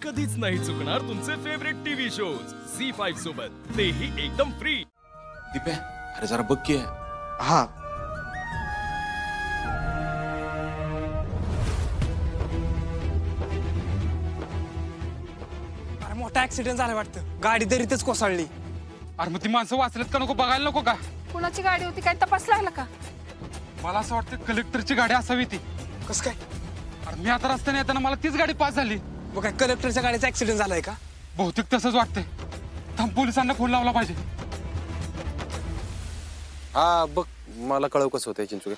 कधीच नाही चुकणार तुमचे फेवरेट टीव्ही शोज झी5 सोबत, तेही एकदम फ्री. दिप्या, अरे जरा बघ की. हा अरे मोठा ऍक्सिडेंट झाला वाटतं, गाडी दरीतच कोसळली. अरे मग ती माणसं वाचलेत का नको बघायला नको का? कुणाची गाडी होती काय तपास लागला का? मला असं वाटतं कलेक्टरची गाडी असावी ती. कसं काय? अरे मी आता रस्त्याने येताना मला तीच गाडी पास झाली. मग काय कलेक्टरच्या गाडीचा ऍक्सिडेंट झालाय का? बहुतेक तसंच वाटतंय. थांब, पोलिसांना फोन लावला पाहिजे. हा बघ, मला कळव कसं होतंय चिंचुके.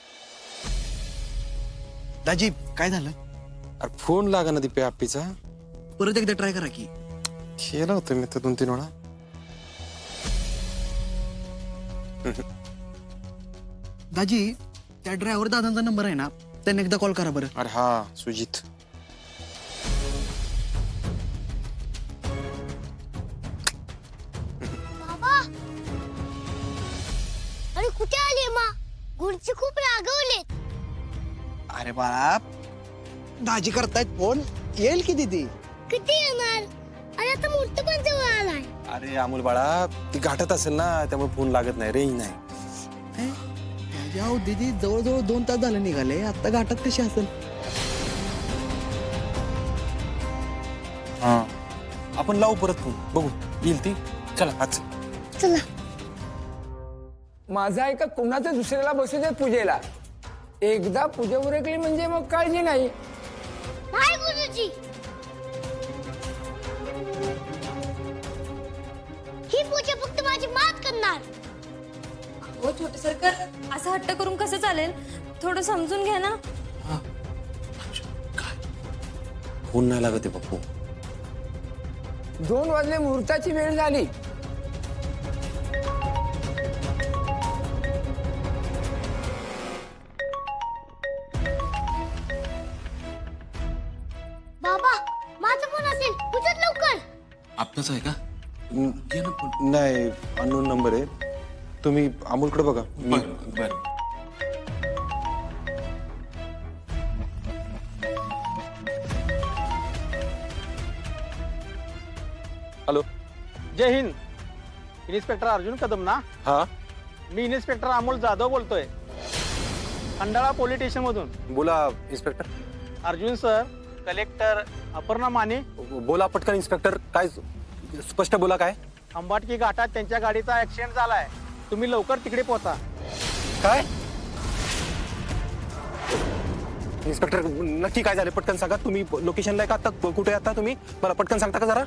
दाजी काय झालं? अरे फोन लागा ना दिप्या आप्पीचा. परत एकदा ट्राय करा की. केलं होतं मी तर 2-3 वेळा. दाजी त्या ड्रायव्हर दादांचा नंबर आहे ना, त्यांनी एकदा कॉल करा बरं. अरे हा सुजित. बाबा, अरे कुठे आली मा? गुरुजी खूप रागवलेत. अरे बाळा, दाजी करतायत फोन, येईल की दीदी. किती येणार? अरे आता मोठं पण जवळ आलाय. अरे अमोल बाळा, ती घाटात असेल ना, त्यामुळे फोन लागत नाही, रेंज नाही. अहो दीदी जवळजवळ 2 तास झाले निघाले, आता घाटात कशी असेल? हा आपण लावू परत फोन, बघू येईल ती. चला आज चला. माझा एका कुणाचं दुसऱ्याला बसू देत पूजेला. एकदा पूजा उरकली म्हणजे मग काळजी नाही. बाय गुरुजी. ही पूजा फक्त माझी मात करणार. हो छोटे सरकार, असं हट्ट करून कसं चालेल? थोडं समजून घ्या ना. फोन नाही लागत आहे बापू. 2 वाजले, मुहूर्ताची वेळ झाली. बाबा, माझा फोन असेल, उचल लवकर. आपलाच आहे का? नाही, अननोन नंबर आहे. तुम्ही अमोलकडे बघा. बरं. हॅलो. जय हिंद. इन्स्पेक्टर अर्जुन कदम ना? हा मी इन्स्पेक्टर अमोल जाधव बोलतोय, खंडाळा पोलीस स्टेशन मधून. बोला inspector. Arjun sir, collector Aparna Mane. बोला पटकन इन्स्पेक्टर. काय स्पष्ट बोला. काय अंबाटकी घाटात त्यांच्या गाडीचा ऍक्सिडेंट झालाय, तुम्ही लवकर तिकडे पोहोचा. काय इन्स्पेक्टर, नक्की काय झालं? पटकन सांगा. तुम्ही लोकेशनला का? आता कुठे आता तुम्ही? मला पटकन सांगता का जरा?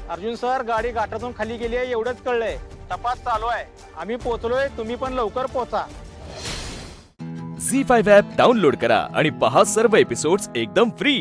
अर्जुन सर, गाडी घाटातून खाली गेली आहे एवढंच कळलंय. तपास चालू आहे, आम्ही पोहोचलोय, तुम्ही पण लवकर पोहोचा. झी5 ॲप डाउनलोड करा आणि पहा सर्व एपिसोड्स एकदम फ्री.